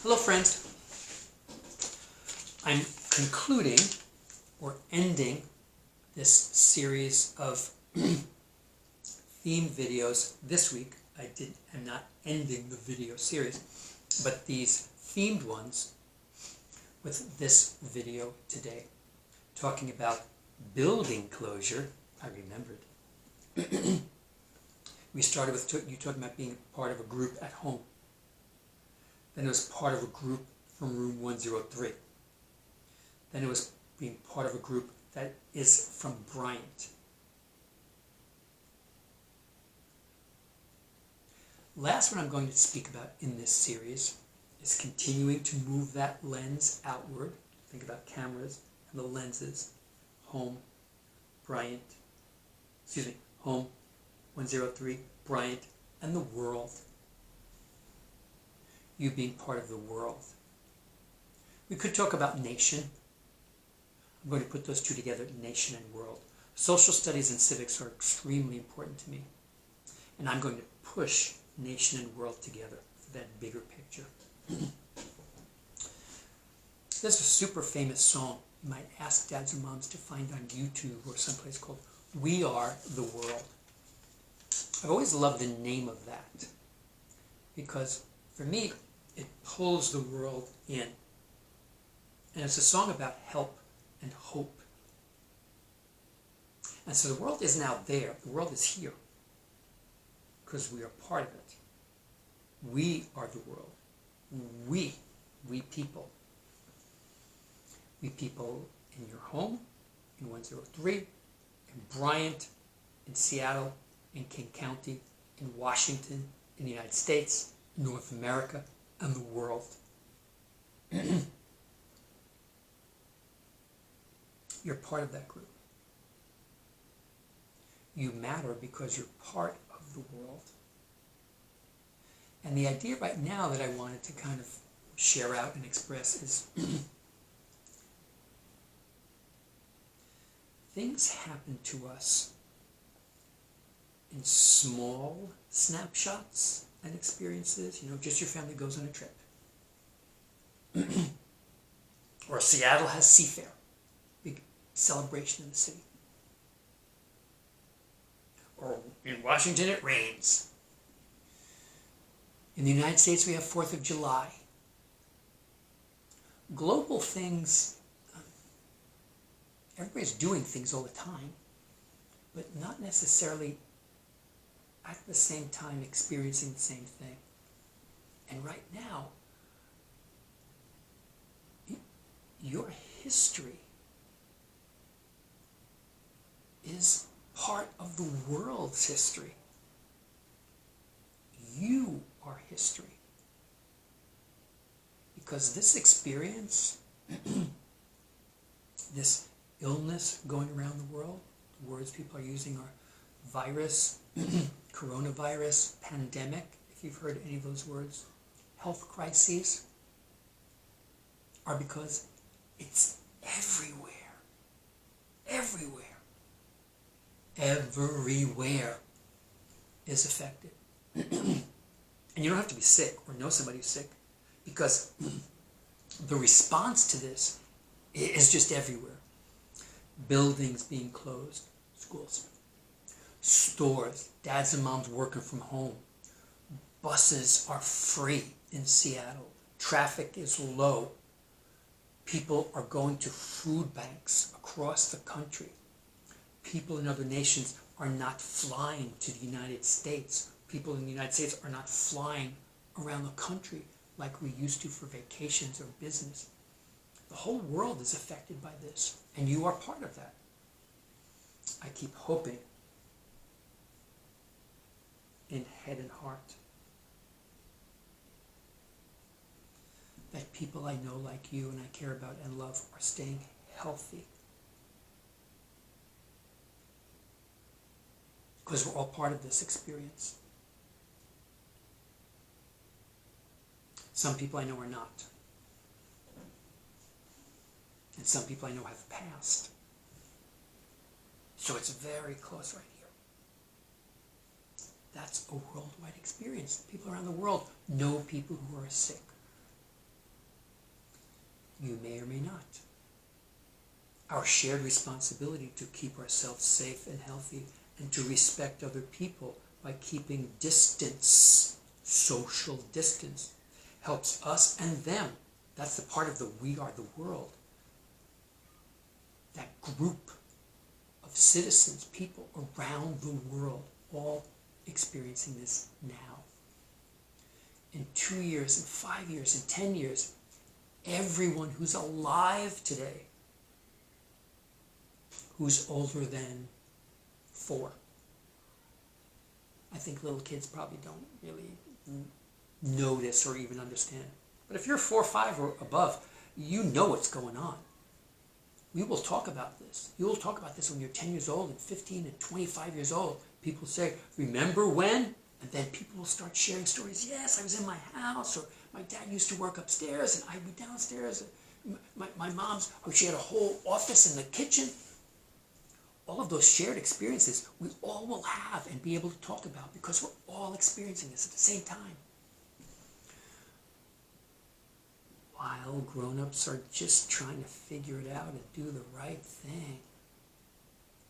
Hello friends, I'm concluding or ending this series of theme videos this week. I'm not ending the video series, but these themed ones with this video today, talking about building closure. I remembered. We started with you talking about being part of a group at home. Then it was part of a group from room 103. Then it was being part of a group that is from Bryant. Last one I'm going to speak about in this series is continuing to move that lens outward. Think about cameras and the lenses. Home, Bryant, home, 103, Bryant, and the world. You being part of the world. We could talk about nation. I'm going to put those two together, nation and world. Social studies and civics are extremely important to me. And I'm going to push nation and world together for that bigger picture. There's a super famous song you might ask dads or moms to find on YouTube or someplace called We Are the World. I've always loved the name of that because for me, it pulls the world in. And it's a song about help and hope. And so the world isn't out there. The world is here because we are part of it. We are the world. We people. We people in your home, in 103, in Bryant, in Seattle, in King County, in Washington, in the United States, North America, and the world. You're part of that group. You matter because you're part of the world. And the idea right now that I wanted to kind of share out and express is things happen to us in small snapshots and experiences. Just your family goes on a trip. Or Seattle has Seafair, big celebration in the city. Or in Washington it rains. In the United States we have 4th of July. Global things, everybody's doing things all the time, but not necessarily at the same time experiencing the same thing. And right now, your history is part of the world's history. You are history. Because this experience, this illness going around the world, the words people are using are virus, coronavirus, pandemic, if you've heard any of those words, health crises, are because it's everywhere. Everywhere. Everywhere is affected. And you don't have to be sick or know somebody who's sick, because the response to this is just everywhere. Buildings being closed, schools, stores, dads and moms working from home, buses are free in Seattle, traffic is low, people are going to food banks across the country, people in other nations are not flying to the United States, people in the United States are not flying around the country like we used to for vacations or business. The whole world is affected by this, and you are part of that. I keep hoping in head and heart that people I know like you and I care about and love are staying healthy. Because we're all part of this experience. Some people I know are not. And some people I know have passed. So it's very close right here. That's a worldwide experience. People around the world know people who are sick. You may or may not. Our shared responsibility to keep ourselves safe and healthy and to respect other people by keeping distance, social distance, helps us and them. That's the part of the we are the world. That group of citizens, people around the world, all experiencing this now. In 2 years, in 5 years, in 10 years, everyone who's alive today, who's older than 4. I think little kids probably don't really notice or even understand. But if you're 4 or 5 or above, you know what's going on. We will talk about this. You will talk about this when you're 10 years old and 15 and 25 years old. People say, remember when? And then people will start sharing stories. Yes, I was in my house, or my dad used to work upstairs and I'd be downstairs. My mom's, she had a whole office in the kitchen. All of those shared experiences we all will have and be able to talk about because we're all experiencing this at the same time. While grown-ups are just trying to figure it out and do the right thing.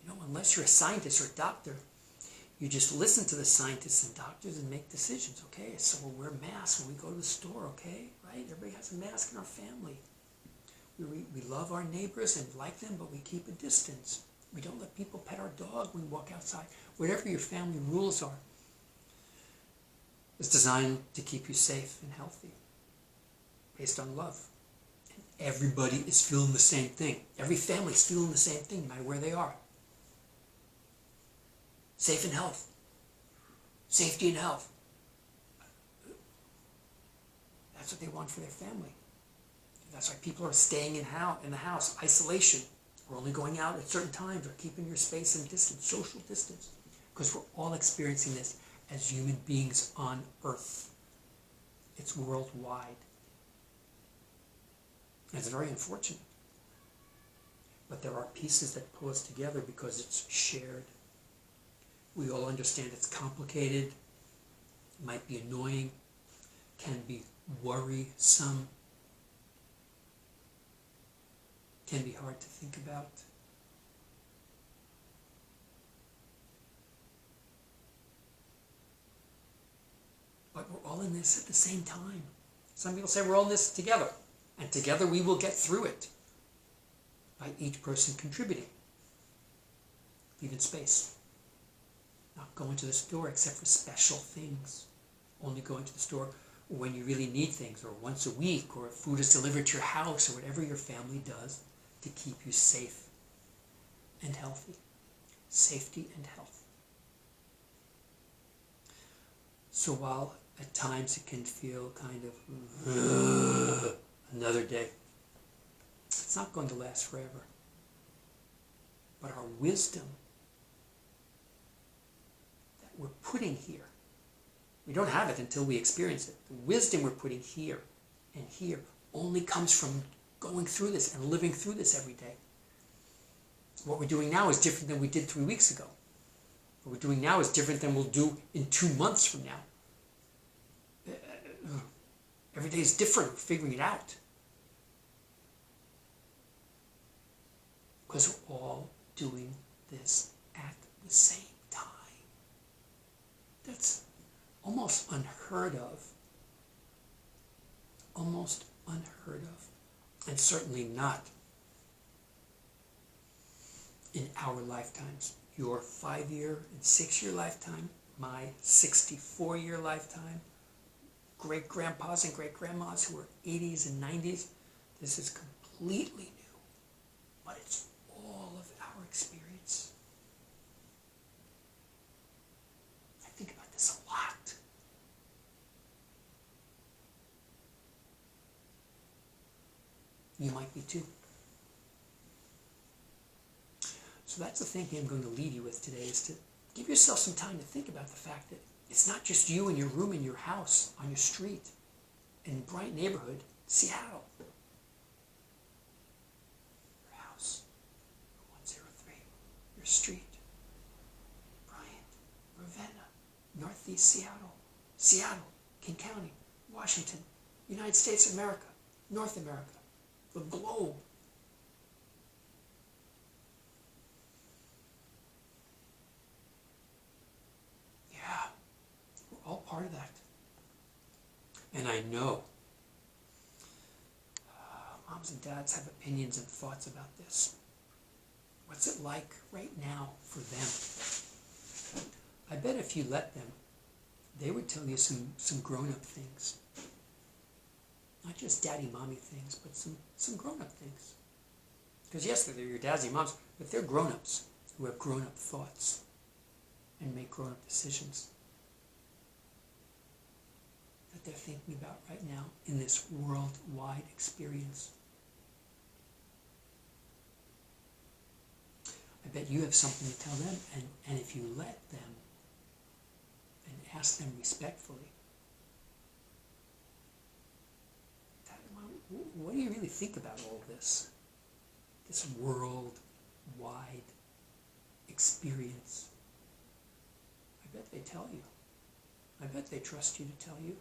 You know, unless you're a scientist or a doctor, you just listen to the scientists and doctors and make decisions, okay? So we'll wear masks when we go to the store, okay? Right? Everybody has a mask in our family. We love our neighbors and like them, but we keep a distance. We don't let people pet our dog when we walk outside. Whatever your family rules are, it's designed to keep you safe and healthy, based on love. And everybody is feeling the same thing. Every family is feeling the same thing, no matter where they are. Safe and health. Safety and health. That's what they want for their family. That's why people are staying in the house, isolation. We're only going out at certain times, or keeping your space and distance, social distance. Because we're all experiencing this as human beings on Earth. It's worldwide. And it's very unfortunate. But there are pieces that pull us together because it's shared. We all understand it's complicated, it might be annoying, can be worrisome, can be hard to think about. But we're all in this at the same time. Some people say we're all in this together, and together we will get through it by each person contributing. Leaving space. Not going to the store except for special things. Only going to the store when you really need things, or once a week, or if food is delivered to your house, or whatever your family does to keep you safe and healthy. Safety and health. So while at times it can feel kind of another day, it's not going to last forever. But our wisdom that we're putting here, we don't have it until we experience it. The wisdom we're putting here and here only comes from going through this and living through this every day. What we're doing now is different than we did 3 weeks ago. What we're doing now is different than we'll do in 2 months from now. Every day is different. We're figuring it out. Because we're all doing this at the same time. That's almost unheard of. Almost unheard of. And certainly not in our lifetimes. Your 5-year and 6-year lifetime, my 64-year lifetime, great-grandpas and great-grandmas who are 80s and 90s, this is completely new. But it's all of our experience. I think about this a lot. You might be too. So that's the thing I'm going to leave you with today, is to give yourself some time to think about the fact that it's not just you in your room, in your house, on your street, in a bright neighborhood, Seattle. Your house, 103, your street, Bryant, Ravenna, Northeast Seattle, Seattle, King County, Washington, United States of America, North America, the globe. Yeah, we're all part of that. And I know moms and dads have opinions and thoughts about this. What's it like right now for them? I bet if you let them, they would tell you some grown-up things. Not just daddy-mommy things, but some grown-up things. Because yes, they're your dads and moms, but they're grown-ups who have grown-up thoughts and make grown-up decisions that they're thinking about right now in this worldwide experience. I bet you have something to tell them, and if you let them and ask them respectfully, what do you really think about all this? This worldwide experience. I bet they tell you. I bet they trust you to tell you.